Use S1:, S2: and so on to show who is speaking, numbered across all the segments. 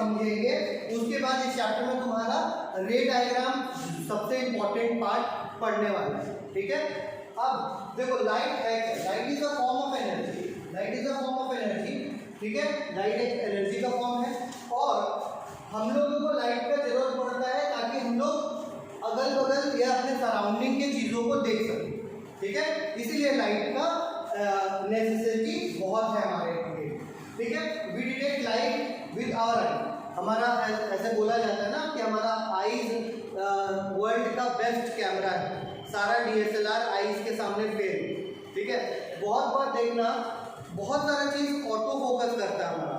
S1: समझेंगे। उसके बाद इस चैप्टर में तुम्हारा रे डायग्राम सबसे इंपॉर्टेंट पार्ट पढ़ने वाला है, ठीक है। अब देखो लाइट है क्या? Light is a form of energy, light is a form of energy, ठीक है। लाइट एक एनर्जी का फॉर्म है और हम लोगों को लाइट का जरूरत पड़ता है ताकि हम लोग अगल बगल या अपने सराउंडिंग के चीज़ों को देख सकें, ठीक है। इसीलिए लाइट का नेसेसिटी बहुत है हमारे लिए, ठीक है। We detect light with our eye, हमारा ऐसे बोला जाता है ना कि हमारा आईज वर्ल्ड का बेस्ट कैमरा है, सारा DSLR आईज के सामने फेल, ठीक है। बहुत बार देखना, बहुत सारा चीज़ ऑटो फोकस करता है हमारा,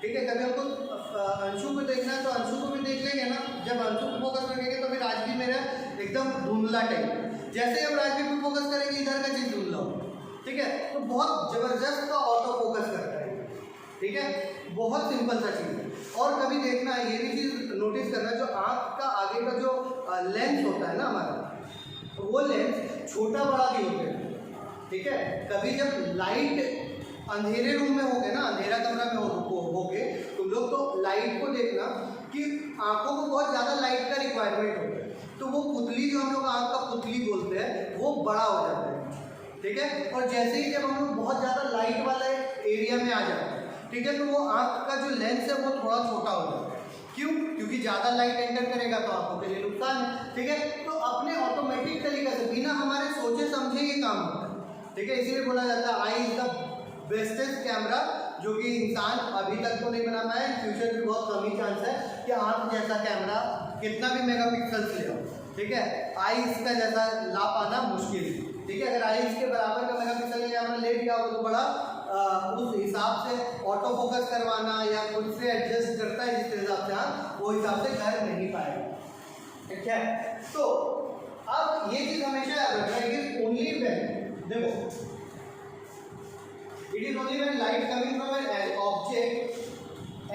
S1: ठीक है। कभी हमको अंशु को देखना है तो अंशु को भी देख लेंगे ना, जब अंशु को फोकस करेंगे तो फिर राजवी मेरा एकदम धुंधला टाइप, जैसे हम राजवी पे फोकस करेंगे इधर का चीज़ धुंधला हो, ठीक है। तो बहुत जबरदस्त का ऑटो फोकस करता है, ठीक है। बहुत सिंपल सा चीज़ है। और कभी देखना ये भी चीज़ नोटिस करना, जो आँख का आगे का जो लेंस होता है ना हमारा, तो वो लेंस छोटा बड़ा भी होते हैं, ठीक है। कभी जब लाइट अंधेरे रूम में होगे ना, अंधेरा कमरा में होगे तुम लोग, तो लाइट को देखना कि आंखों को बहुत ज़्यादा लाइट का रिक्वायरमेंट होता है, तो वो पुतली जो हम लोग आँख का पुतली बोलते हैं वो बड़ा हो जाता है, ठीक है। और जैसे ही जब हम लोग बहुत ज़्यादा लाइट वाले एरिया में आ जाते हैं, ठीक है, तो वो आँख का जो लेंस है वो थोड़ा छोटा हो जाता है। क्यों? क्योंकि ज़्यादा लाइट एंटर करेगा तो आंखों के लिए नुकसान है, ठीक है। तो अपने ऑटोमेटिक तरीके से बिना हमारे सोचे समझे ये काम होता है, ठीक है। इसीलिए बोला जाता है I is the bestest camera, जो कि इंसान अभी तक तो नहीं बना पाया, फ्यूचर में बहुत कम ही चांस है कि आँख जैसा कैमरा कितना भी मेगापिक्सल्स ले आओ, ठीक है, आईज का जैसा ला पाना मुश्किल है, ठीक है। अगर आईज के बराबर का मेगापिक्सल कैमरा ले भी आओ तो बड़ा उस हिसाब से ऑटो फोकस करवाना या खुद से एडजस्ट करता है जिस हिसाब से आप वो हिसाब से कर नहीं पाएगा, ठीक है। तो अब ये चीज़ हमेशा याद रखना, इट इज ओनली व्हेन, देखो it is only when light coming from an object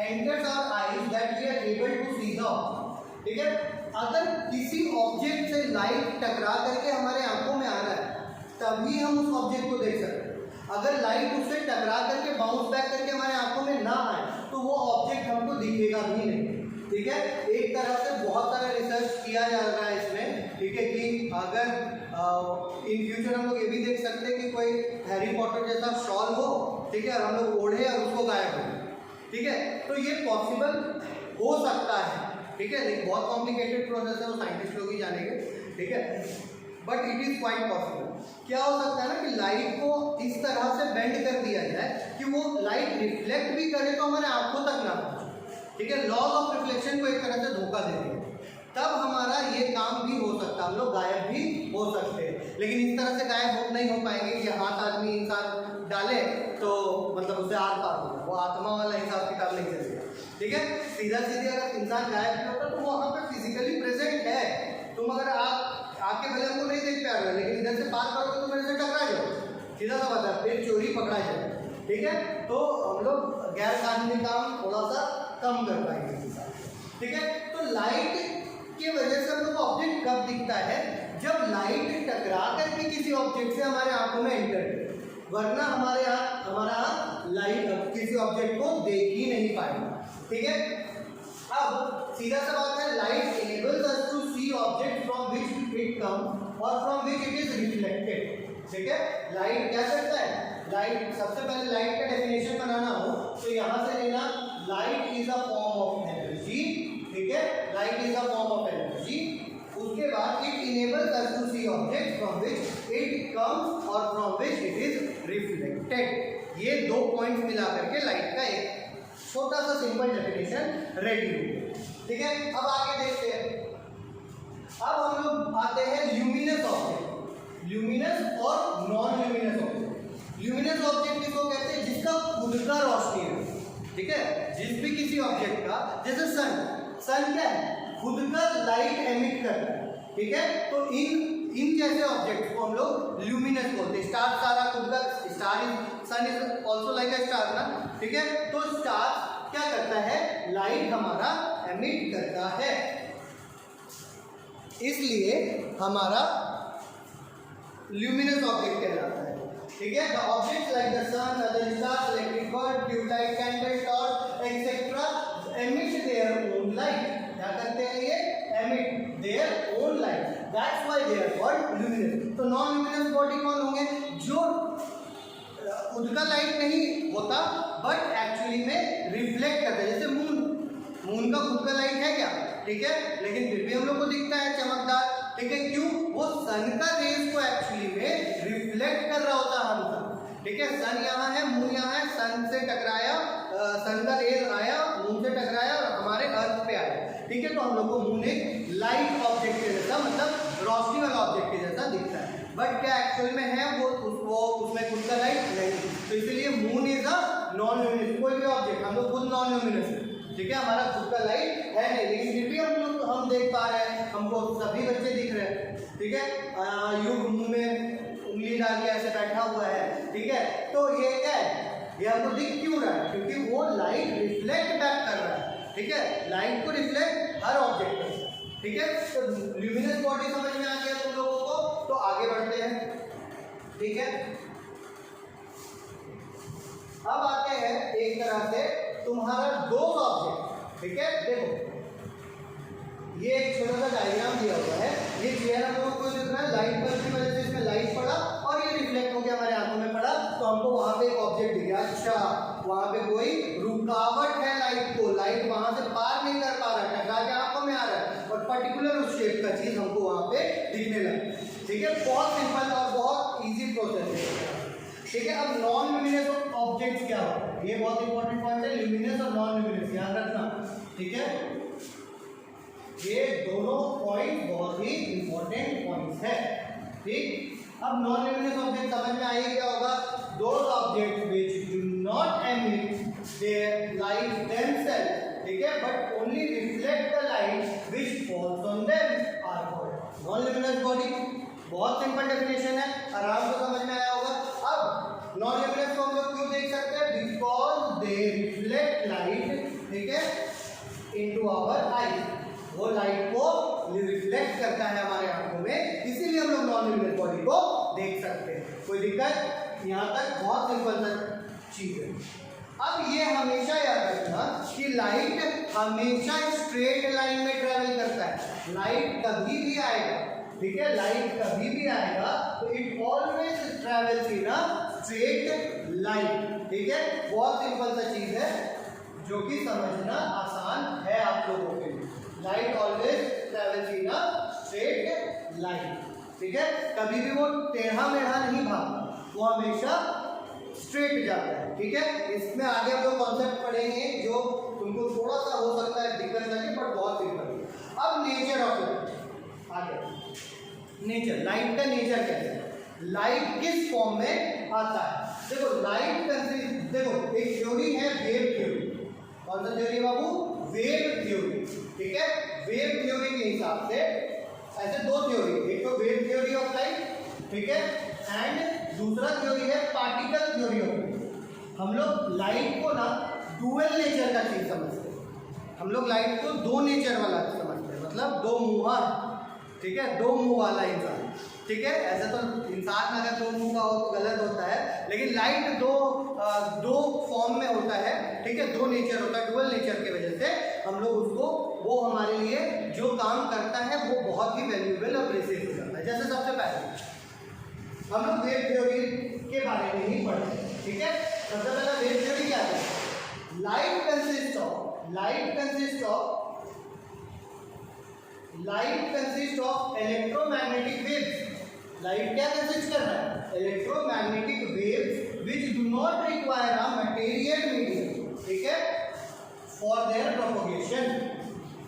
S1: enters our eyes that we are able to see the object, ठीक है। अगर किसी ऑब्जेक्ट से लाइट टकरा करके हमारे आंखों में आ रहा है तभी हम उस ऑब्जेक्ट को देख सकते हैं। अगर लाइट उससे टकरा करके बाउंस बैक करके हमारे आंखों में ना आए तो वो ऑब्जेक्ट हमको दिखेगा भी नहीं, ठीक है। एक तरह से बहुत सारा रिसर्च किया जा रहा है इसमें, ठीक है, कि अगर इन फ्यूचर हम लोग ये भी देख सकते हैं कि कोई हैरी पॉटर जैसा शॉल हो, ठीक है, और हम लोग ओढ़े और उसको गायब हो, ठीक है, तो ये पॉसिबल हो सकता है, ठीक है। लेकिन बहुत कॉम्प्लिकेटेड प्रोसेस है, वो साइंटिस्ट लोग ही जानेंगे, ठीक है, but it is quite possible. क्या हो सकता है ना कि लाइट को इस तरह से बेंड कर दिया जाए कि वो लाइट रिफ्लेक्ट भी करे तो हमारे आंखों तक ना पहुंचे, ठीक है। लॉज ऑफ रिफ्लेक्शन को एक तरह से धोखा दे देंगे, तब हमारा ये काम भी हो सकता है, हम लोग गायब भी हो सकते हैं। लेकिन इस तरह से गायब नहीं हो पाएंगे कि हाथ आदमी इंसान डाले तो मतलब उससे आर पार होगा, वो आत्मा वाला हिसाब किताब नहीं चलेगा, ठीक है। सीधा सीधे अगर इंसान गायब भी होता तो वो वहाँ पे फिजिकली प्रेजेंट है। तुम अगर आप आके भले हमको नहीं देख पा रहे हो लेकिन इधर से पार करोगे तो मेरे से टकरा जाओ, सीधा सा बात है, फिर चोरी पकड़ा जाए, ठीक है। तो हम लोग गैर कानूनी काम थोड़ा सा कम कर पाएंगे, ठीक है। तो लाइट की वजह से हम लोग को ऑब्जेक्ट कब दिखता है? जब लाइट टकरा करके किसी ऑब्जेक्ट से हमारे आंखों में एंटर करे, वरना हमारा लाइट किसी ऑब्जेक्ट को देख ही नहीं पाएगा, ठीक है। अब सीधा सा बात है, light enables us to see object from which it comes और from which it is reflected, ठीक है। लाइट क्या करता है? लाइट, सबसे पहले लाइट का डेफिनेशन बनाना हो तो यहाँ से लेना, light is a form of energy, ठीक है, light is a form of energy. उसके बाद it enables us to see object from which it comes और from which it is reflected. ये दो पॉइंट्स मिला करके लाइट का एक छोटा सा सिंपल डेफिनेशन रेडी हो, ठीक है। अब आगे देखते हैं, अब हम लोग आते हैं ल्यूमिनस ऑब्जेक्ट, ल्यूमिनस और non luminous object. Luminous object किसको कहते हैं? जिसका खुद का रोशनी है, ठीक है, जिस भी किसी ऑब्जेक्ट का, जैसे सन क्या है? खुद का लाइट एमिट करता है, ठीक है। तो इन जैसे ऑब्जेक्ट्स को हम लोग ल्यूमिनस बोलते हैं। स्टार सारा खुद का, sun is also like a star ना, ठीक है। तो स्टार क्या करता है? लाइट हमारा एमिट करता है, इसलिए हमारा ल्यूमिनस ऑब्जेक्ट कहलाता है, ठीक है। The objects like the sun, other stars, electric bulb, tube light, candle, torch etcetera emit their that's why they are called luminous. तो नॉन ल्यूमिनस बॉडी कौन होंगे? जो खुद का लाइट नहीं होता बट एक्चुअली में रिफ्लेक्ट करता है, जैसे मून का खुद का लाइट है क्या, ठीक है, लेकिन फिर भी हम लोग को दिखता है चमकदार, ठीक है, क्यों? वो सन का रेज को एक्चुअली में रिफ्लेक्ट कर रहा होता है हमसे, ठीक है। सन यहाँ है, मून यहाँ है, सन से टकराया, सन का रेज आया, मून से टकराया और हमारे अर्थ पे आया, ठीक है। तो हम लोग को मून एक लाइट ऑब्जेक्ट के जैसा, मतलब रोशनी वाला ऑब्जेक्ट के जैसा दिखता है, बट क्या एक्चुअल में है वो उसमें खुद का लाइट नहीं। तो इसलिए moon is a non luminous. कोई भी ऑब्जेक्ट, हम लोग खुद नॉन ल्यूमिनस है, ठीक है, हमारा खुद का लाइट है नहीं, लेकिन फिर भी हम देख पा रहे हैं, हमको सभी बच्चे दिख रहे हैं, ठीक है। युग मुंह में उंगली डाल के ऐसे बैठा हुआ है, ठीक है, तो ये क्या है, ये हमको दिख क्यों रहा है? क्योंकि वो लाइट रिफ्लेक्ट बैक कर रहा है, ठीक है। लाइट को रिफ्लेक्ट हर ऑब्जेक्ट करता है, ठीक है। तो ल्यूमिनस बॉडी समझ में आ गया तुम लोगों को, तो आगे बढ़ते हैं, ठीक है। अब आते हैं एक तरह से तुम्हारा दो ऑब्जेक्ट, ठीक है। देखो ये एक छोटा सा डायग्राम दिया हुआ है, ये चेयर हम लोगों को दिख रहा है, लाइट बल्ब की वजह से इसमें लाइट पड़ा और ये रिफ्लेक्ट हो गया हमारे आंखों में पड़ा, तो हमको वहां पे एक ऑब्जेक्ट दिख गया। अच्छा, वहां पे कोई रुकावट है लाइट को, लाइट वहां से पार नहीं कर पा रहा, टकरा के आंखों में आ रहा है और पर्टिकुलर उस शेप का चीज हमको वहां पे दिखने लगा, ठीक है। बहुत सिंपल और बहुत ईजी प्रोसेस है, ठीक है। अब नॉन ल्यूमिनस ऑब्जेक्ट्स क्या होता है, ये बहुत इंपॉर्टेंट पॉइंट है, ल्यूमिनस और नॉन ल्यूमिनस, याद रखना, ठीक है। ये दोनों पॉइंट बहुत ही इंपॉर्टेंट पॉइंट्स है, ठीक। अब नॉन ल्यूमिनस ऑब्जेक्ट समझ में आइए क्या होगा? Those objects which do not emit their light themselves, ठीक है, but only reflect the light which falls on them are called non luminous body. बहुत सिंपल डेफिनेशन है, आराम से समझ में आया होगा। अब नॉन ल्यूमिनस को हम लोग क्यों देख सकते हैं? बिकॉज दे रिफ्लेक्ट लाइट, ठीक है, इनटू आवर आई, वो लाइट को रिफ्लेक्ट करता है हमारे आंखों में, इसीलिए हम लोग नॉन ल्यूमिनस बॉडी को देख सकते हैं। कोई दिक्कत? यहाँ तक बहुत सिंपल सा चीज है। अब ये हमेशा याद रखना कि लाइट हमेशा स्ट्रेट लाइन में ट्रेवल करता है, लाइट कभी भी आएगा, ठीक है, लाइट कभी भी आएगा तो it always travels in a straight line, ठीक है। बहुत सिंपल सा चीज है जो कि समझना आसान है आप लोगों के लिए। Light always travels in a straight line, ठीक है, कभी भी वो टेढ़ा मेढ़ा नहीं भागता, वो हमेशा स्ट्रेट जाता है, ठीक है। इसमें आगे हम लोग कॉन्सेप्ट पढ़ेंगे जो तुमको थोड़ा सा हो सकता है दिक्कत लगे, पर बहुत सिंपल है। अब नेचर ऑफ लाइट, आगे नेचर, लाइट का नेचर कैसे है, लाइट किस फॉर्म में आता है? देखो लाइट कंसिस्ट, देखो एक थ्योरी है वेव थ्योरी। कौन सा थ्योरी बाबू? वेव थ्योरी, ठीक है। वेव थ्योरी के हिसाब से ऐसे दो थ्योरी, एक तो वेव थ्योरी ऑफ लाइट, ठीक है, एंड दूसरा थ्योरी है पार्टिकल थ्योरी ऑफ लाइट। हम लोग लाइट को ना डुअल नेचर का चीज समझते हैं, हम लोग लाइट को दो नेचर वाला समझते हैं, मतलब दो मुंहा, ठीक है, दो मुंह वाला इंसान, ठीक है। ऐसे तो इंसान अगर दो मुंह का हो तो गलत होता है, लेकिन लाइट दो फॉर्म में होता है, ठीक है, दो नेचर होता है, डुअल नेचर की वजह से हम लोग उसको, वो हमारे लिए जो काम करता है वो बहुत ही वैल्यूएबल और प्रेशियस हो जाता है। जैसे सबसे पहले हम लोग वेव थ्योरी के बारे में ही पढ़ते हैं, ठीक है। सबसे पहले वेव थ्योरी क्या है? Light consist of electromagnetic waves. Light क्या कंसिस्ट कर रहा है? Electromagnetic waves which do not require a material medium, ठीक है, फॉर देयर प्रोपगेशन।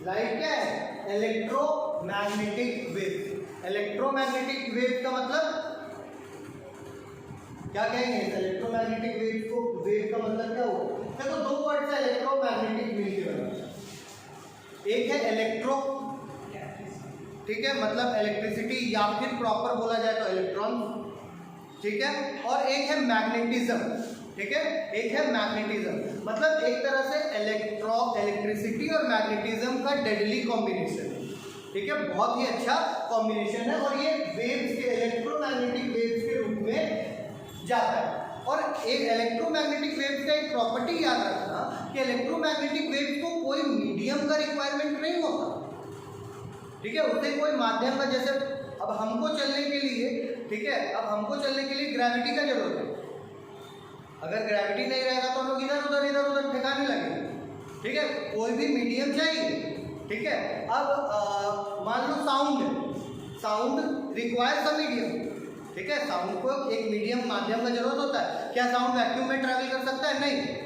S1: लाइट क्या है? Electromagnetic wave. इलेक्ट्रोमैग्नेटिक वेव का मतलब क्या कहेंगे? इलेक्ट्रोमैग्नेटिक वेव को, वेव का मतलब क्या हुआ? देखो दो वर्ड से इलेक्ट्रोमैग्नेटिक वेव के बना, एक है इलेक्ट्रो, ठीक है, मतलब इलेक्ट्रिसिटी या फिर प्रॉपर बोला जाए तो इलेक्ट्रॉन, ठीक है, और एक है मैग्नेटिज्म, ठीक है, एक है मैग्नेटिज्म, मतलब एक तरह से इलेक्ट्रिसिटी और मैग्नेटिज्म का डेडली कॉम्बिनेशन, ठीक है, बहुत ही अच्छा कॉम्बिनेशन है, और ये वेव्स के, इलेक्ट्रोमैग्नेटिक वेव्स के रूप में जाता है। और एक इलेक्ट्रोमैग्नेटिक वेव्स का एक प्रॉपर्टी याद रखना कि इलेक्ट्रोमैग्नेटिक वेव्स को कोई मीडियम का रिक्वायरमेंट नहीं होता, ठीक है, उससे कोई माध्यम का, जैसे अब हमको चलने के लिए, ठीक है, अब हमको चलने के लिए ग्रेविटी का जरूरत है। अगर ग्रेविटी नहीं रहेगा तो हम लोग इधर उधर ठिकाने लगेंगे। ठीक है, कोई भी मीडियम चाहिए। ठीक है, अब मान low sound requires a medium. ठीक है, साउंड को एक मीडियम माध्यम का जरूरत होता है। क्या साउंड वैक्यूम में ट्रैवल कर सकता है? नहीं।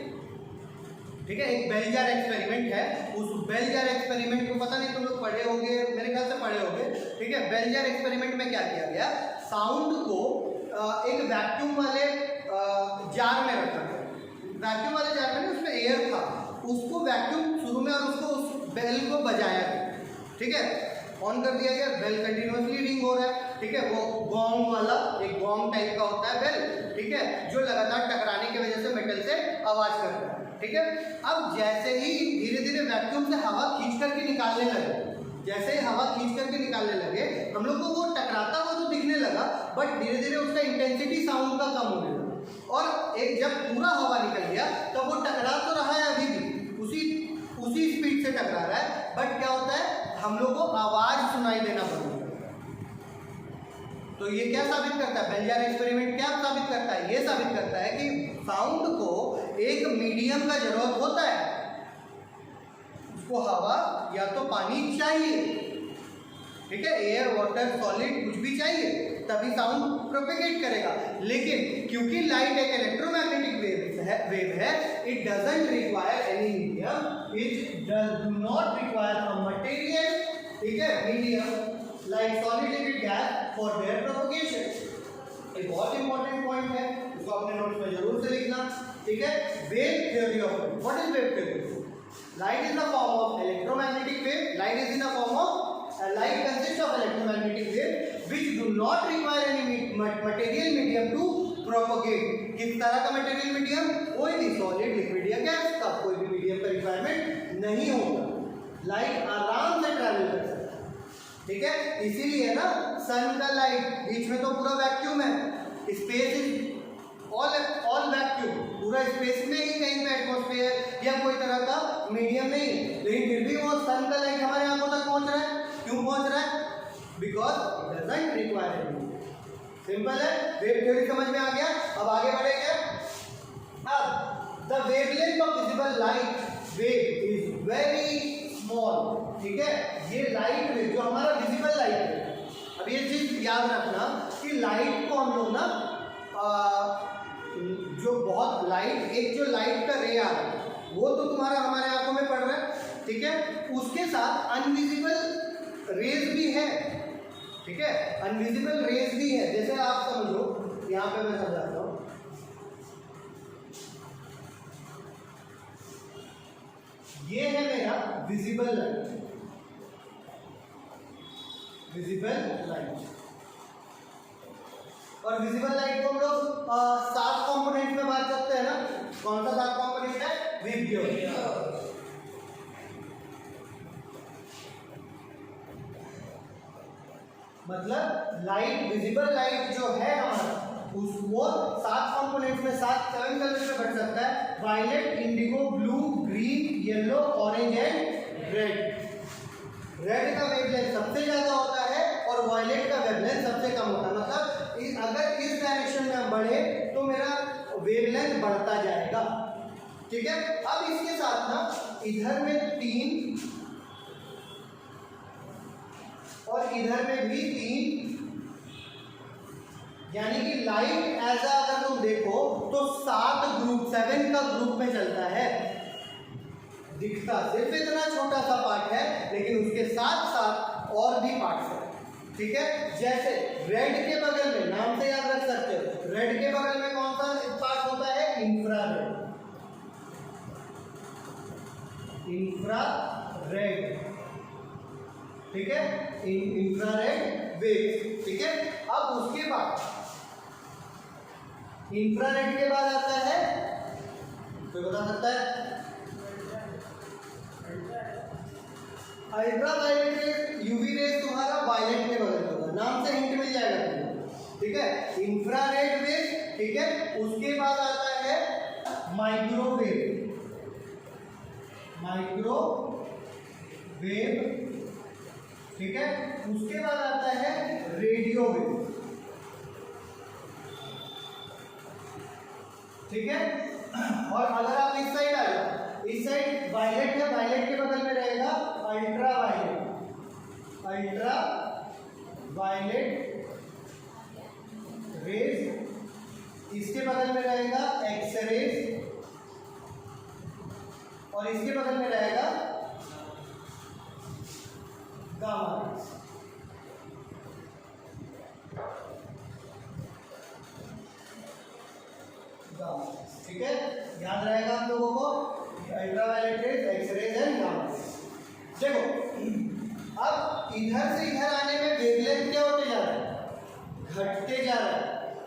S1: ठीक है, एक बेल जार एक्सपेरिमेंट है, उस बेल जार एक्सपेरिमेंट को पता नहीं तुम लोग पढ़े होंगे, मेरे ख्याल से पढ़े होंगे। ठीक है, बेल जार एक्सपेरिमेंट में क्या किया गया, साउंड को एक वैक्यूम वाले जार में रखा गया। वैक्यूम वाले जार में उसमें एयर था, उसको वैक्यूम शुरू में, और उसको उस बेल को बजाया गया। ठीक है, ऑन कर दिया गया, बेल कंटिन्यूसली रिंग हो रहा है। ठीक है, वो गोंग वाला, एक गोंग टाइप का होता है बेल। ठीक है, जो लगातार टकराने की वजह से मेटल से आवाज करता है। ठीक है, अब जैसे ही धीरे धीरे वैक्यूम से हवा खींच करके निकालने लगे, जैसे ही हवा खींच करके निकालने लगे, हम लोग को वो टकराता हुआ तो दिखने लगा, बट धीरे धीरे उसका इंटेंसिटी साउंड का कम होने लगा। और एक जब पूरा हवा निकल गया तब वो टकरा तो रहा है, अभी भी उसी स्पीड से टकरा रहा है, बट क्या होता है, हम लोग को आवाज सुनाई देना बंद हो जाता है। तो ये क्या साबित करता है, बेल जार एक्सपेरिमेंट क्या साबित करता है, ये साबित करता है कि साउंड को एक मीडियम का जरूरत होता है। उसको हवा या तो पानी चाहिए, ठीक है, एयर, वाटर, सॉलिड कुछ भी चाहिए, तभी साउंड प्रोपेगेट करेगा। लेकिन क्योंकि लाइट एक इलेक्ट्रोमैग्नेटिक वेव है, it doesn't require any medium, it do not require a material, ठीक है, medium like solid, liquid, gas for their propagation. एक बहुत इंपॉर्टेंट पॉइंट है, इसको अपने नोट्स में जरूर से लिखना। ठीक है, wave theory of light. What is wave theory? Light is the form of electromagnetic wave. Light is in the form of light consists of electromagnetic wave which do not require any material medium to propagate. किस तरह का material medium? कोई भी solid, liquid या gas का कोई भी medium का रिक्वायरमेंट नहीं होगा। लाइट आराम से ट्रैवल कर सकता है। ठीक है, इसीलिए ना सन का लाइट, बीच में तो पूरा वैक्यूम है, स्पेस इज ऑल वैक्यूम, पूरा स्पेस में ही कहीं पे एटमॉस्फेयर या कोई तरह का मीडियम नहीं, लेकिन फिर भी वो सन का लाइट हमारे आंखों तक पहुंच रहा है। क्यों पहुंच रहा है? Because it doesn't require any. Simple है, वेव थ्योरी समझ में आ गया। अब आगे बढ़ेंगे। अब the wavelength of visible light wave is very small. ठीक है, ये लाइट वेव जो हमारा विजिबल लाइट है, अब ये चीज याद रखना कि लाइट को हम लोग ना जो बहुत लाइट, एक जो लाइट का रे आ रहा है वो तो तुम्हारा हमारे आंखों में पड़ रहा है। ठीक है, उसके साथ अनविजिबल रेज भी है। ठीक है, अनविजिबल रेज भी है। जैसे आप समझो, यहां पे मैं समझाता हूं, ये है मेरा विजिबल लाइट, विजिबल लाइट। और विजिबल लाइट को हम लोग 7 कंपोनेंट में बांट सकते हैं ना। कौन सा 7 कंपोनेंट है? विब्रियो, मतलब लाइट, विजिबल लाइट जो है हमारा, उसको 7 कंपोनेंट में 7 कलर में बढ़ सकता है। Violet, indigo, blue, green, yellow, orange and red. Red का वेवलेंथ सबसे ज्यादा होता है और वायलेट का वेवलेंथ सबसे कम होता है। मतलब अगर इस डायरेक्शन में हम बढ़े तो मेरा वेवलेंथ बढ़ता जाएगा। ठीक है, अब इसके साथ ना इधर में 3 और इधर में भी 3, यानी कि लाइट एज अगर तुम देखो तो 7 ग्रुप, 7 का ग्रुप में चलता है। दिखता सिर्फ इतना छोटा सा पार्ट है, लेकिन उसके साथ साथ और भी पार्ट्स है। ठीक है, जैसे रेड के बगल में, नाम से याद रख सकते हो, रेड के बगल में कौन सा पार्ट होता है? इंफ्रारेड। इंफ्रारेड, ठीक है, इंफ्रारेड वेव। ठीक है, अब उसके बाद इंफ्रारेड के बाद आता है, कोई बता सकता है? अल्ट्रावायलेट रेज, यूवी रेज तुम्हारा वायलेट के बगल में होगा, नाम से हिंट मिल जाएगा तुमको। ठीक है, इंफ्रारेड वेव। ठीक है, उसके बाद आता है माइक्रोवेव, माइक्रोवेव ठीक है। उसके बाद आता है रेडियो वेव, ठीक है। और अगर आप इस साइड आ जाओ, इस साइड वायलेट है, वायलेट के बगल में रहेगा ultra violet, ultra violet rays, इसके बगल में रहेगा एक्सरेज, और इसके बगल में रहेगा गामा रेज। ठीक है, याद रहेगा आप लोगों को ultraviolet rays, X rays and gamma rays. देखो अब इधर से इधर आने में वेवलेंथ क्या होते जा रहा है, घटते जा रहा है।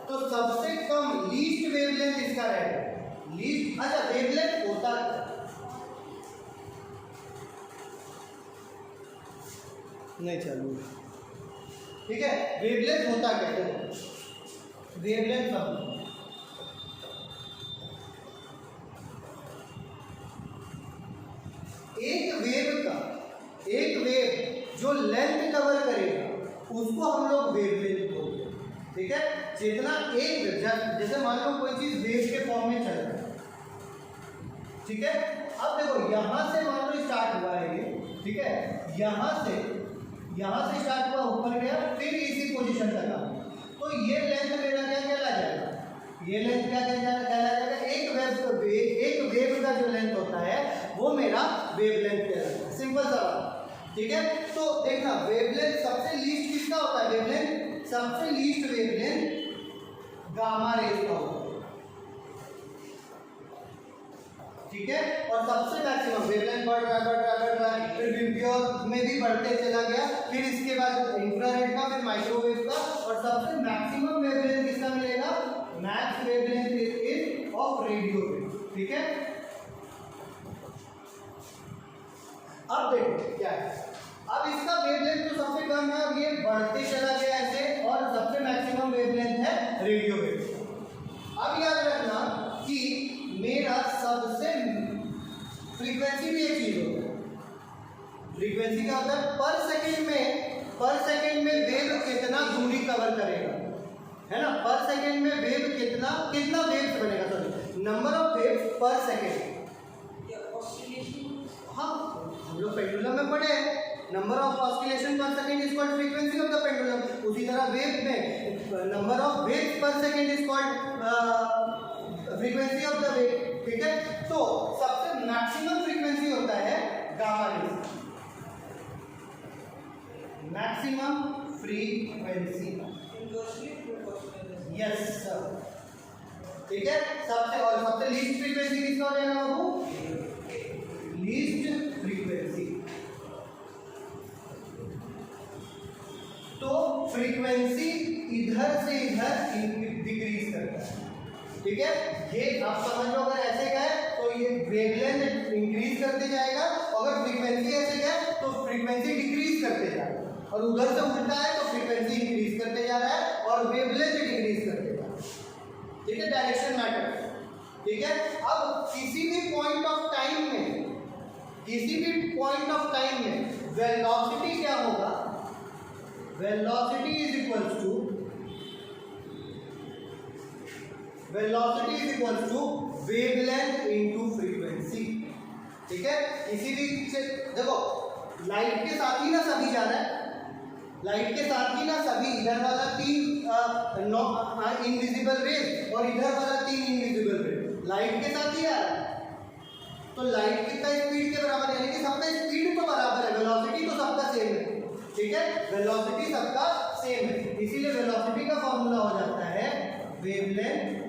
S1: तो सबसे कम लीस्ट वेवलेंथ इसका रहेगा, लीस्ट। अच्छा वेवलेंथ होता नहीं चालू, ठीक है। वेवलेंथ होता क्या है, वेवलेंथ सब एक वेव जो लेंथ कवर करेगा उसको हम लोग वेवलेंथ बोलते हैं, ठीक है। जितना एक वेव, जैसे मान लो कोई चीज वेव के फॉर्म में चल रहा है, ठीक है। अब देखो यहां से मान लो स्टार्ट हुआ है ये, ठीक है, यहां से स्टार्ट हुआ, ऊपर गया, फिर इसी पोजीशन तक आ, तो ये लेंथ मेरा क्या कहला जाएगा, ये लेंथ क्या कहला जाएगा, एक वेव का जो लेंथ होता है वो मेरा वेवलेंथ कहलाता है। सिंपल सा बात, ठीक है। तो देखना वेवलेंथ सबसे लीस्ट किसका होता है, वेवलेंथ सबसे लीस्ट वेवलेंथ गामा रेज का होता है, ठीक है। और सबसे मैक्सिमम वेवलेंथ बढ़ रहा है, फिर विम्पियर में भी बढ़ते चला गया, फिर इसके बाद इंफ्रारेड का, फिर माइक्रोवेव का, और सबसे मैक्सिमम वेवलेंथ किसका मिलेगा, max wavelength is of radio wave, ठीक है। अब देखो क्या है, अब इसका वेवलेंथ तो सबसे कम है, अब ये बढ़ते चला गया ऐसे, और सबसे मैक्सिमम वेवलेंथ है रेडियो वेव। अब याद रखना कि मेरा सबसे फ्रीक्वेंसी भी एक चीज होता है, फ्रीक्वेंसी क्या होता है, पर सेकंड में वेव कितना दूरी कवर करेगा, है ना। पर सेकंड में वेव कितना वेव्स बनेगा, सॉरी नंबर ऑफ वेव्स पर सेकंड। हाँ हम लोग पेंडुलम में पढ़े हैं, नंबर ऑफ ऑस्किलेशन पर second is called frequency of the pendulum. उसी तरह वेव में नंबर ऑफ वेव्स पर second is called frequency of the wave, ठीक है। तो सबसे मैक्सिमम फ्रीक्वेंसी होता है gamma rays, maximum frequency, yes sir, ठीक है। सबसे लीस्ट फ्रीक्वेंसी किसका हो जाएगा बाबू, लीस्ट फ्रीक्वेंसी। तो फ्रीक्वेंसी इधर से इधर डिक्रीज करता है, ठीक है। ये आप समझ लो, अगर ऐसे गए तो ये वेवलेंथ इंक्रीज करते जाएगा, अगर फ्रीक्वेंसी ऐसे गए तो फ्रीक्वेंसी डिक्रीज करते जाएगा, और उधर से उल्टा है तो फ्रीक्वेंसी इंक्रीज करते जा रहा है और वेवलेंथ डिक्रीज करते जा रहा है, ठीक है। डायरेक्शन मैटर, ठीक है। अब किसी भी पॉइंट ऑफ टाइम में वेलोसिटी क्या होगा, velocity is equals to wavelength into frequency, ठीक है। किसी भी देखो लाइट के साथ ही ना सभी जा रहा है, लाइट के साथ ही ना सभी, इधर वाला 3 इनविजिबल रेज और इधर वाला 3 इनविजिबल रेज लाइट के साथ ही आ रहा है। तो लाइट कितना स्पीड के बराबर है, यानी कि सबका स्पीड तो बराबर है, वेलोसिटी तो सबका सेम है, ठीक है। वेलोसिटी सबका सेम है, इसीलिए वेलोसिटी का फॉर्मूला हो जाता है वेवलेंथ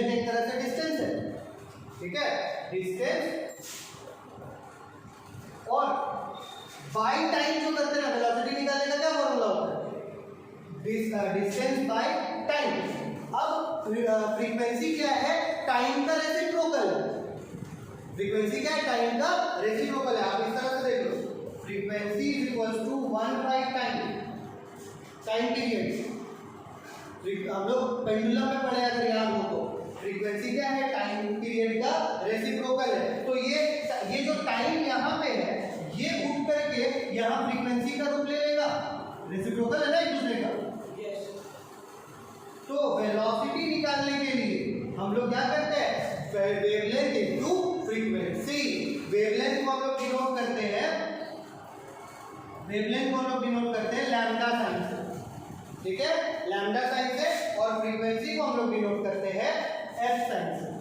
S1: एक तरह से डिस्टेंस है, ठीक है, डिस्टेंस, और बाय टाइम जो करते हैं वेलोसिटी निकालने का क्या फॉर्मूला होता है, डिस्टेंस बाय टाइम। अब फ्रीक्वेंसी क्या है, टाइम का रेसिप्रोकल, फ्रीक्वेंसी क्या है, टाइम का रेसिप्रोकल है। आप इस तरह से देख लो, फ्रीक्वेंसी इज इक्वल्स टू 1/टाइम पीरियड। हम लोग पेंडुलम में पढ़े, अगर याद हो तो फ्रीक्वेंसी क्या है, टाइम पीरियड का रेसिप्रोकल है। तो ये जो टाइम यहाँ पे है ये करके यहाँ फ्रीक्वेंसी का रूप ले लेगा, रेसिप्रोकल है ना एक दूसरे का। तो वेलोसिटी निकालने के लिए हम लोग क्या करते हैं, वेवलेंथ इनटू फ्रीक्वेंसी। वेवलेंथ को हम लोग डिनोट करते हैं, वेवलेंथ को हम लोग डिनोट करते हैं लैम्डा साइन से, ठीक है, लैम्डा साइन से, और फ्रीक्वेंसी को हम लोग डिनोट करते हैं एफ साइन से।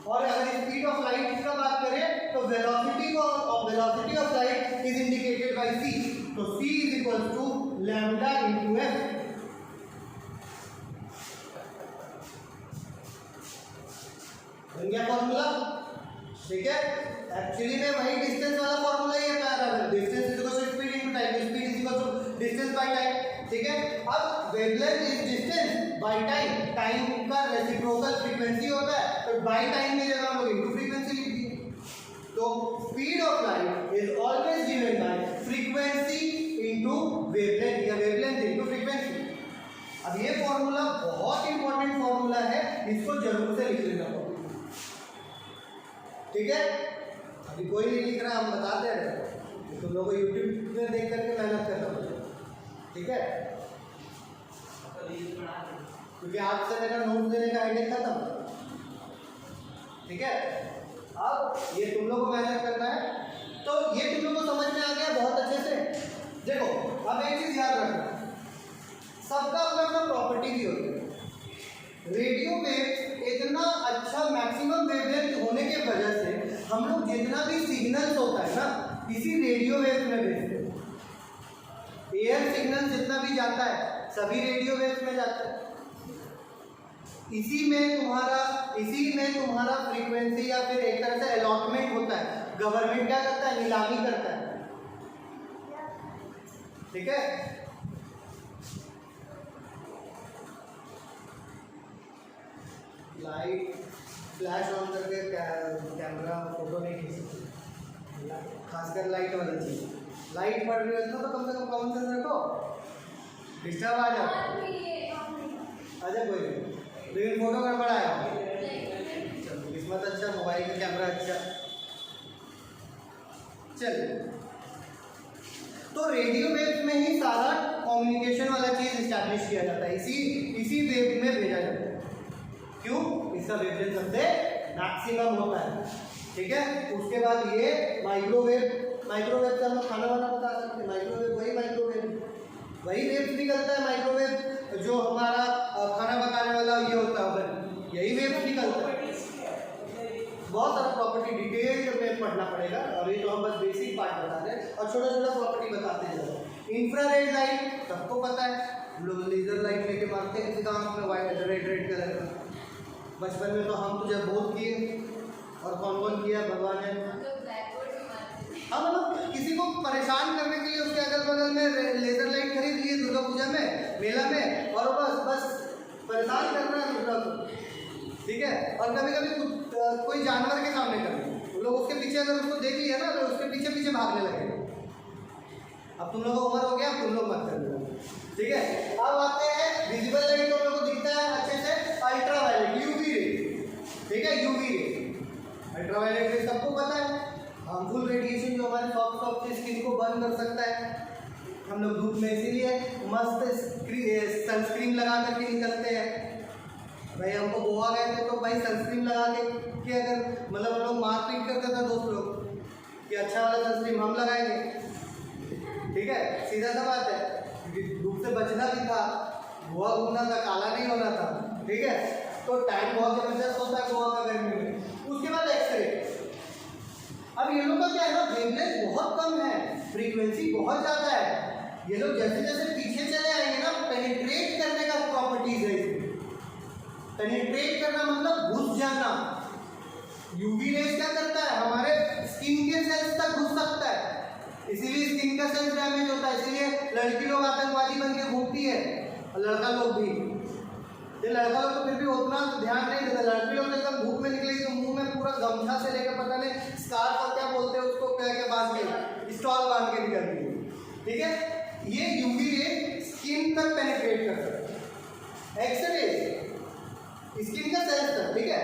S1: और अगर स्पीड ऑफ लाइट का बात करें तो velocity of light is indicated by c, तो c is equal to lambda into f। बन गया फॉर्मूला, ठीक है। एक्चुअली में वही डिस्टेंस वाला फॉर्मूला ही है parallel, distance is equal to speed into time, speed is equal to distance by time, ठीक है। अब wavelength is distance by time, time का रेसिप्रोकल फ्रीक्वेंसी होता है, तो बाय टाइम की जगह हम लोग इनटू फ्रीक्वेंसी लिख दिए। तो speed of light is always given by frequency into wavelength या वेवलेंथ इनटू फ्रीक्वेंसी। अब ये फॉर्मूला बहुत इंपॉर्टेंट फॉर्मूला है, इसको जरूर से लिख लेना, ठीक है। अभी कोई नहीं लिख रहा, हम बता दे रहे हैं, तुम लोगों को यूट्यूब में देख करके मेहनत करना पड़ेगा, ठीक है, क्योंकि आज से मेरा नोट देने का आइडिया खत्म, ठीक है। अब ये तुम लोगों को मेहनत करना है, तो ये तुम लोगों को समझ में आ गया बहुत अच्छे से। देखो अब एक चीज याद रखना, सबका अपना अपना प्रॉपर्टी भी होती है। रेडियो वेव इतना अच्छा मैक्सिमम वेवलेंथ होने के वजह से हम लोग जितना भी सिग्नल्स होता है ना, इसी रेडियो वेव में भेजते हैं। एयर सिग्नल जितना भी जाता है सभी रेडियो वेव में जाता है। इसी में तुम्हारा फ्रीक्वेंसी या फिर एक तरह से अलॉटमेंट होता है। गवर्नमेंट क्या करता है, नीलामी करता है, ठीक है। लाइट फ्लैश ऑन करके कैमरा फोटो नहीं खींच सकते, खासकर लाइट वाली चीज। लाइट पड़ रही है तो कम से कम कॉमन सेंस रखो, डिस्टर्ब आ जाता अच्छा कोई नहीं, लेकिन फोटो गड़बड़ आया, चलो किस्मत अच्छा, मोबाइल का कैमरा अच्छा। चलिए, तो रेडियो वेव में ही सारा कम्युनिकेशन वाला चीज स्टैब्लिश किया जाता है, इसी वेव में भेजा जाता है। क्यों? इसका वेवलेंथ सबसे मैक्सिमम होता है, ठीक है। उसके बाद ये माइक्रोवेव से हम लोग खाना वाना बता सकते हैं। माइक्रोवेव वही वेव निकलता है, माइक्रोवेव जो हमारा खाना पकाने वाला ये होता है, यही वेव निकलता है। बहुत सारा प्रॉपर्टी डिटेल में पढ़ना पड़ेगा, अभी तो हम बस बेसिक पार्ट बता रहे हैं और छोटा छोटा प्रॉपर्टी बताते हैं। इंफ्रारेड लाइट सबको पता है, हम लोग लेजर लाइट लेके मारते हैं किसी काम में, वाइट रेड कलर का। बचपन में तो हम तो जब बहुत किए, और कौन किया भगवान ने। हाँ मतलब किसी को परेशान करने के लिए उसके अगल बगल में लेजर लाइट खरीद लिए दुर्गा पूजा में, मेला में, और बस परेशान करना है दूसरा को, ठीक है। और कभी कभी कोई जानवर के सामने कर दिया, लोग उसके पीछे अगर उसको देख लिया ना तो उसके पीछे पीछे भागने लगे। अब तुम लोग को उम्र हो गया, तुम लोग मत कर लो, ठीक है। अब आते हैं विजिबल लाइट, तुम लोग को दिखता है अच्छे से, अल्ट्रावायलेट, यूवी रे, ठीक है, यूवी रे, अल्ट्रावायलेट रे सबको पता है, हार्मफुल रेडिएशन जो हमारे सॉफ्ट स्किन को बर्न कर सकता है। हम लोग धूप में इसीलिए मस्त सनस्क्रीन लगा करके निकलते हैं। भाई हमको गोवा गए थे तो भाई सनस्क्रीन लगा के अगर मतलब हम लोग मारपीट करते थे दोस्त लोग कि अच्छा वाला सनस्क्रीन हम लगाएंगे, ठीक है, सीधा सा बात है, क्योंकि धूप से बचना भी था, गोवा घूमना था, काला नहीं होना था, ठीक है। तो टाइम बहुत जबरदस्त होता है गोवा का गर्मी में। उसके बाद एक्सरे। अब ये लोग का क्या है ना, वेवलेंथ बहुत कम है, फ्रीक्वेंसी बहुत ज़्यादा है। ये लोग जैसे जैसे पीछे चले आएंगे ना, पेनिट्रेट करने का प्रॉपर्टीज है इसमें। पेनिट्रेट करना मतलब घुस जाना। यूवी रेस क्या करता है, हमारे स्किन के सेल्स तक घुस सकता है, इसीलिए स्किन का सेल्स डैमेज होता है। इसीलिए लड़की लोग आतंकवादी बन के घूमती है, और लड़का लोग भी। ये लड़का लोग तो फिर भी उतना ध्यान नहीं देता, लड़की लोग एकदम धूप में निकलेगी तो मुंह में पूरा गमछा से लेकर पता नहीं स्कार्फ और क्या बोलते हैं उसको, क्या बांध के, स्टॉल बांध के निकलती है, ठीक है। ये यूवी रे स्किन तक पेनिट्रेट कर सकता है, एक्सरे स्किन का सेल्स तक, ठीक है,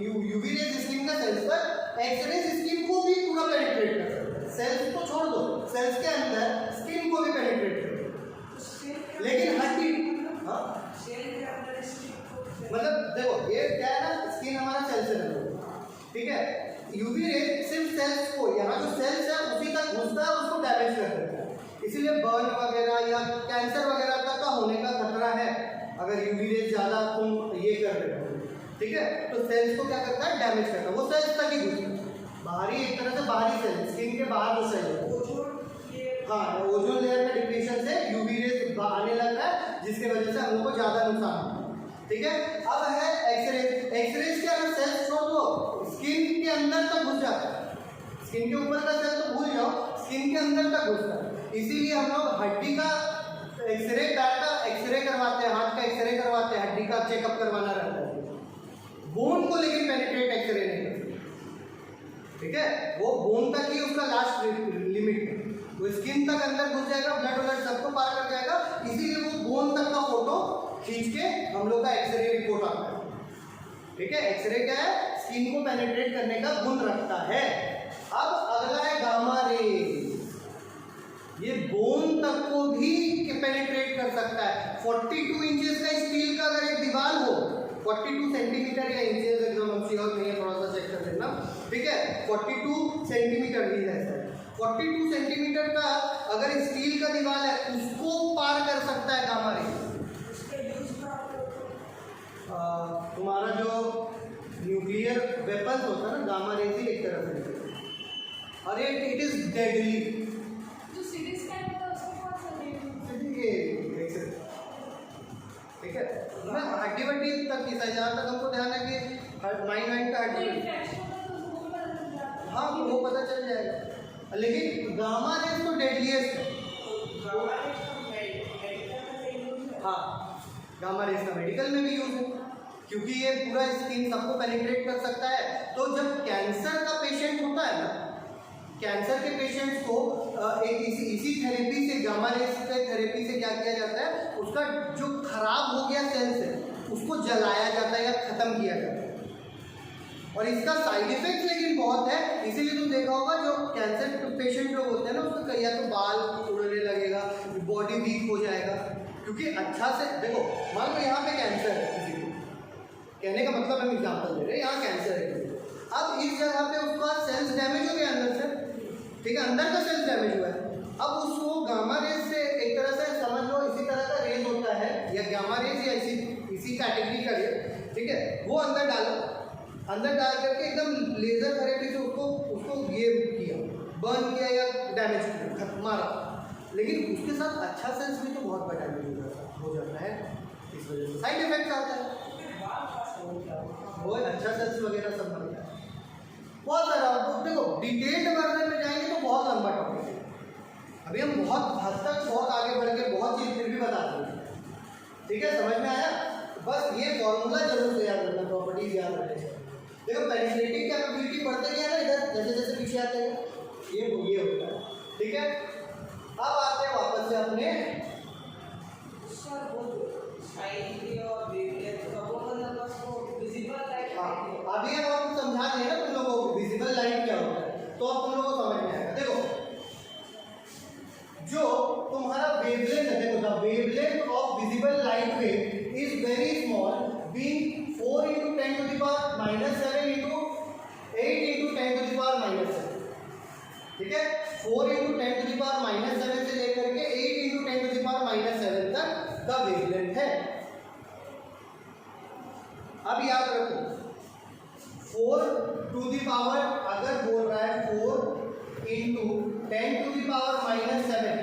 S1: यूवी रेज स्किन का सेल्स तक, एक्सरे स्किन को भी पूरा पेनिट्रेट कर सकता है। सेल्स को छोड़ दो, सेल्स के अंदर स्किन को भी पेनिट्रेट करेगा, लेकिन हड्डी, हाँ मतलब देखो ये क्या है ना, स्किन हमारा सेल से लगा, ठीक है। यूवी रे सिर्फ सेल्स को, यहाँ जो सेल्स है उसी तक घुसता है, उसको डैमेज कर देता है, इसीलिए बर्न वगैरह या कैंसर वगैरह तक का होने का खतरा है अगर यूवी रे ज़्यादा तुम ये कर रहे हो, ठीक है। तो सेल्स को क्या करता है, डैमेज करता है, वो सेल्स तक ही घुसता है, बाहरी एक तरह से बाहरी सेल, स्किन के बाहर जो सेल है, हाँ ओजोन लेयर का डिप्लीशन से यूवी रेज आने लग रहा है, जिसके वजह से हम लोग को ज़्यादा नुकसान होता है, ठीक है। अब है एक्सरे, एक्सरे के अगर सेल्स छोड़ दो, स्किन के अंदर तक घुस जाता है, स्किन के ऊपर का सेल तो भूल जाओ, स्किन के अंदर तक घुसता है, इसीलिए हम लोग हड्डी का एक्सरे, पैर का एक्सरे करवाते हैं, हाथ का एक्सरे करवाते हैं, हड्डी का चेकअप करवाना रहता है। बोन को लेकिन पेनिट्रेट एक्सरे नहीं करते, ठीक है, वो बोन तक ही उसका लास्ट लिमिट है, वो स्किन तक अंदर घुस जाएगा, ब्लड व्लड सबको पार कर जाएगा, इसीलिए वो बोन तक का फोटो खींच के हम लोग का एक्सरे रिपोर्ट आता है, ठीक है। एक्सरे क्या है, स्किन को पेनिट्रेट करने का गुण रखता है। अब अगला है गामा रेज, ये बोन तक को भी पेनिट्रेट कर सकता है। 42 इंचेस का स्टील का अगर एक दीवार हो, 42 सेंटीमीटर या इंचेस एकदम श्योर नहीं है, थोड़ा सा चेक कर लेना, ठीक है। 42 सेंटीमीटर भी है, 42 सेंटीमीटर का अगर स्टील का दीवार है, उसको पार कर सकता है गामा रेज। तुम्हारा जो न्यूक्लियर वेपन्स होता है ना, गामा रेज ही एक तरफ से, और इट इज डेडली।
S2: जो सीरीज स्कैन होता है उसमें कौन सा रेडियो,
S1: ये ठीक है, मैं हड्डी वड्डी तक की जहाँ तक हमको ध्यान है कि माइंड का हड्डी, हाँ वो पता चल जाएगा, लेकिन गामा रेज तो डेडलीस्ट है। हाँ गामा रेज का मेडिकल में भी यूज है, क्योंकि ये पूरा स्किन सबको पेनिट्रेट कर सकता है। तो जब कैंसर का पेशेंट होता है ना, कैंसर के पेशेंट्स को एक इसी थेरेपी से, गामा रेज के थेरेपी से क्या किया जाता है, उसका जो खराब हो गया सेल्स है उसको जलाया जाता है या खत्म किया जाता है, और इसका साइड इफेक्ट लेकिन बहुत है। इसीलिए तुम देखा होगा जो कैंसर पेशेंट लोग होते हैं ना, उसका या तो बाल उड़ने लगेगा, बॉडी वीक हो जाएगा, क्योंकि अच्छा से देखो, मान लो यहाँ पे कैंसर है किसी को, कहने का मतलब हम एग्जाम्पल दे रहे हैं, यहाँ कैंसर है, अब इस जगह पे उसका सेल्स डैमेज हो गया अंदर से, ठीक है, अंदर का सेल्स डैमेज हुआ है, अब उसको गामा रेज से एक तरह से समझ लो इसी तरह का रेज होता है, या गामा रेज या इसी कैटेगरी का रेज, ठीक है, वो अंदर डालो, अंदर डाल करके एकदम लेजर थेरेपी से उसको ये किया, बर्न किया या डैमेज किया, मारा, लेकिन उसके साथ अच्छा सेल्स भी तो बहुत बड़ा डैमेज हो जाता है, इस वजह से साइड इफेक्ट आता है, बहुत अच्छा सेल्स वगैरह सब बनता है, बहुत सारा। तो देखो डिटेल्ड वर्जन में जाएंगे तो बहुत लंबा टॉपिक है, अभी हम बहुत हद तक बहुत आगे बढ़ के बहुत चीज़ फिर भी बता देंगे, ठीक है, समझ में आया। बस ये फॉर्मूला जरूर से याद रखना, प्रॉपर्टीज याद रखना। देखो पेनिट्रेटिंग कैपेबिलिटी बढ़ते गया ना, इधर जैसे जैसे पीछे आते हैं ये होता है, ठीक है। अब आते हैं वापस से अपने अभी हम समझा दें ना तुम लोगों को विजिबल लाइट क्या होता है, तो अब तुम लोगों को समझ में आएगा। देखो जो तुम्हारा वेवलेंथ है, देखो the wavelength of visible light wave is very small, being 4 × 10⁻⁷ into 8 × 10⁻⁷, ठीक है, 4 × 10⁻⁷ से लेकर के 8 × 10⁻⁷ तक का वेवलेंथ है। अब याद रखो 4 टू दी पावर, अगर बोल रहा है 4 × 10⁻⁷,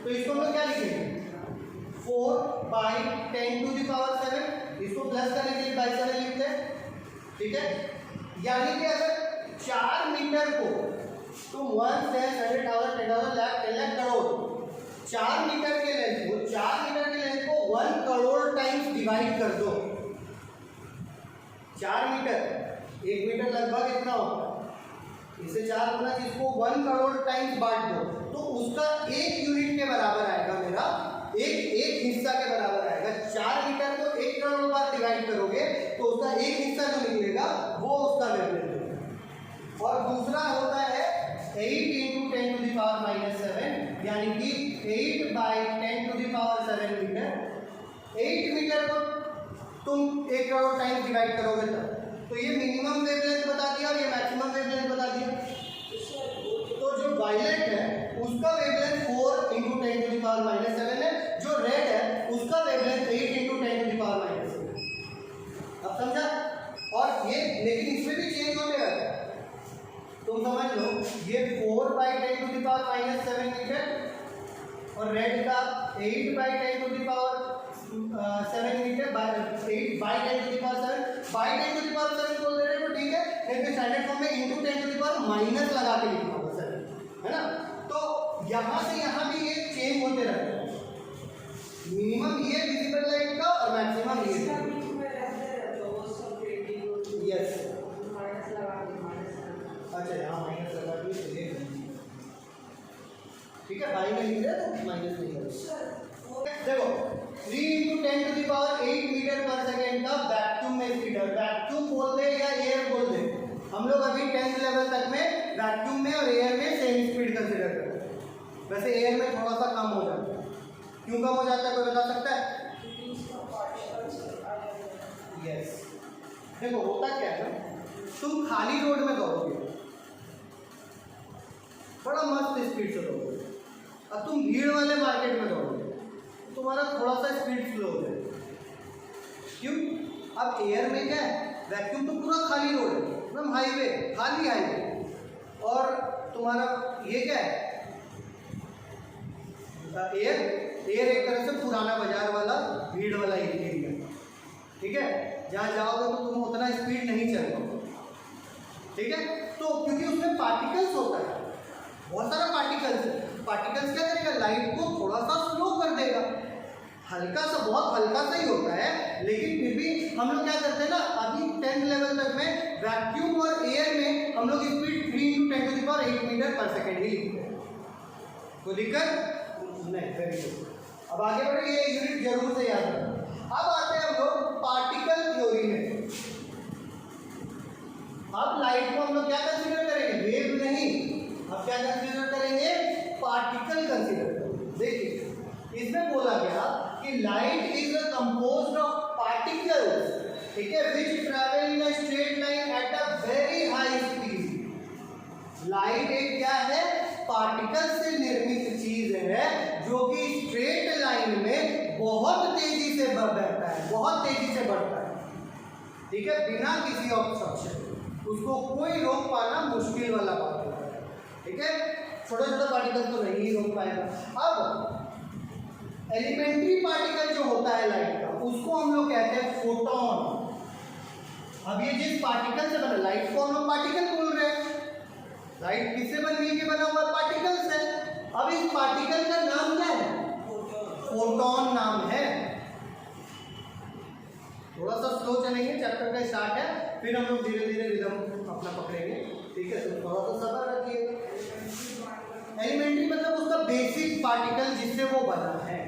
S1: तो इसको हम लोग क्या लिखेंगे, 4/10⁷, इसको प्लस करने के लिए 7 लिखते हैं, ठीक है। यानी कि अगर 4 मीटर को तुम 1 से 100,000 10,000 लाख 10 लाख करोड़ 4 मीटर के लेंथ को 4 मीटर के लेंथ को 1 करोड़ टाइम्स डिवाइड कर दो, 4 मीटर 1 मीटर लगभग इतना होता है, इसे 4 गुना इसको 1 करोड़ टाइम्स बांट दो, तो उसका 1 यूनिट के बराबर आएगा, मेरा एक हिस्सा के बराबर आएगा। 4 मीटर को 1 करोड़ बार डिवाइड करोगे तो उसका एक हिस्सा जो निकलेगा वो उसका वेवलेंथ है। और दूसरा होता है 8 × 7 यानी कि 8/10⁻7 मीटर। 8 मीटर को तुम 1 करोड़ टाइम डिवाइड करोगे तो ये मिनिमम वेवलेंथ बता दिया और ये मैक्सिमम वेवलेंथ बता दिया। तो जो वायलेट है उसका वेवलेंथ 4 × 10⁻7 है, जो रेड है उसका वेवलेंथ 8 × 10⁻7। अब समझा? और ये लेकिन इसमें भी चेंज होते रहता है। तुम समझ लो ये 4/10⁻7 मीटर और रेड का 8/10⁻7 मीटर, 8/10⁻7 बोल रहे हैं तो ठीक है, लेकिन स्टैंडर्ड फॉर्म में इंटू 10⁻- लगा के लिखना होगा सर, है ना? तो यहाँ से यहाँ भी ये चेंज होते रहते हैं। मिनिमम ये विजिबल लाइट का और मैक्सिमम ये। यस, अच्छा यहाँ माइनस लगा दिए, ठीक है, भाई में लिख रहे तो माइनस नहीं करें। देखो 3 × 10⁸ मीटर पर सेकेंड का वैक्यूम में स्पीड है। वैक्यूम बोल दे या एयर बोल दे, हम लोग अभी 10th लेवल तक में वैक्यूम में और एयर में सेम स्पीड कंसिडर करते हैं। वैसे एयर में थोड़ा सा कम हो जाता है। क्यों कम हो जाता है कोई बता सकता है? यस, देखो होता क्या है ना, तुम खाली रोड में दौड़ोगे, बड़ा मस्त स्पीड से दौड़ोगे। अब तुम भीड़ वाले मार्केट में दौड़ोगे, तुम्हारा थोड़ा सा स्पीड स्लो हो जाएगा। क्यों? अब एयर में क्या है, वैक्यूम तो पूरा खाली रोड है, एकदम हाईवे, खाली हाईवे, और तुम्हारा ये क्या है, एयर एक तरह से पुराना बाजार वाला भीड़ वाला एरिया, ठीक है, जहाँ जाओगे तो तुम उतना स्पीड नहीं चल पाओगे, ठीक है। तो क्योंकि उसमें पार्टिकल्स होता है, बहुत सारा पार्टिकल्स है। पार्टिकल्स क्या करेगा, लाइट को थोड़ा सा स्लो कर देगा, हल्का सा, बहुत हल्का सा ही होता है, लेकिन फिर भी हम लोग क्या करते हैं ना, अभी 10th लेवल तक में वैक्यूम और एयर में हम लोग स्पीड 3 × 10⁸ मीटर पर सेकेंड ही लिखते हैं। कोई दिक्कत नहीं, वेरी गुड। अब आगे बढ़े, ये यूनिट जरूर से याद रखना। अब आते हैं हम लोग पार्टिकल थ्योरी में। अब लाइट को हम लोग क्या कंसीडर करेंगे, वेव नहीं, अब क्या कंसीडर करेंगे, पार्टिकल कंसीडर करेंगे। देखिए इसमें बोला गया कि light is composed of particles, ठीक है, which travel in a straight line at a very high speed. Light एक क्या है, पार्टिकल से निर्मित चीज है जो कि स्ट्रेट लाइन में बहुत तेजी से बहता है, बहुत तेजी से बढ़ता है, ठीक है, बिना किसी ऑब्स्ट्रक्शन। उसको कोई रोक पाना मुश्किल वाला बात होता है, ठीक है, छोटा छोटा पार्टिकल तो नहीं रोक पाएगा। अब एलिमेंट्री पार्टिकल जो होता है लाइट का, उसको हम लोग कहते हैं फोटोन। अब ये जिस पार्टिकल से बना, लाइट को हम लोग पार्टिकल बोल रहे हैं, लाइट किससे बनने के बना हुआ, पार्टिकल से। अब इस पार्टिकल का नाम क्या है, फोटोन नाम है। थोड़ा सा स्लो चलेंगे, चैप्टर का स्टार्ट है, फिर हम लोग धीरे धीरे रिदम अपना पकड़ेंगे, ठीक है, तो थोड़ा सा सब्र रखिए। एलिमेंट्री मतलब उसका बेसिक पार्टिकल जिससे वो बना है।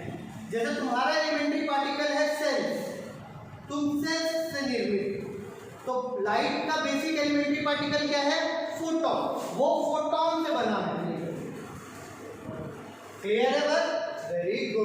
S1: जैसे तुम्हारा एलिमेंट्री पार्टिकल है सेल, तुम सेल से निर्मित, तो लाइट का बेसिक एलिमेंट्री पार्टिकल क्या है, फोटोन, वो फोटोन से बना है। क्लियर है बस, वेरी गुड।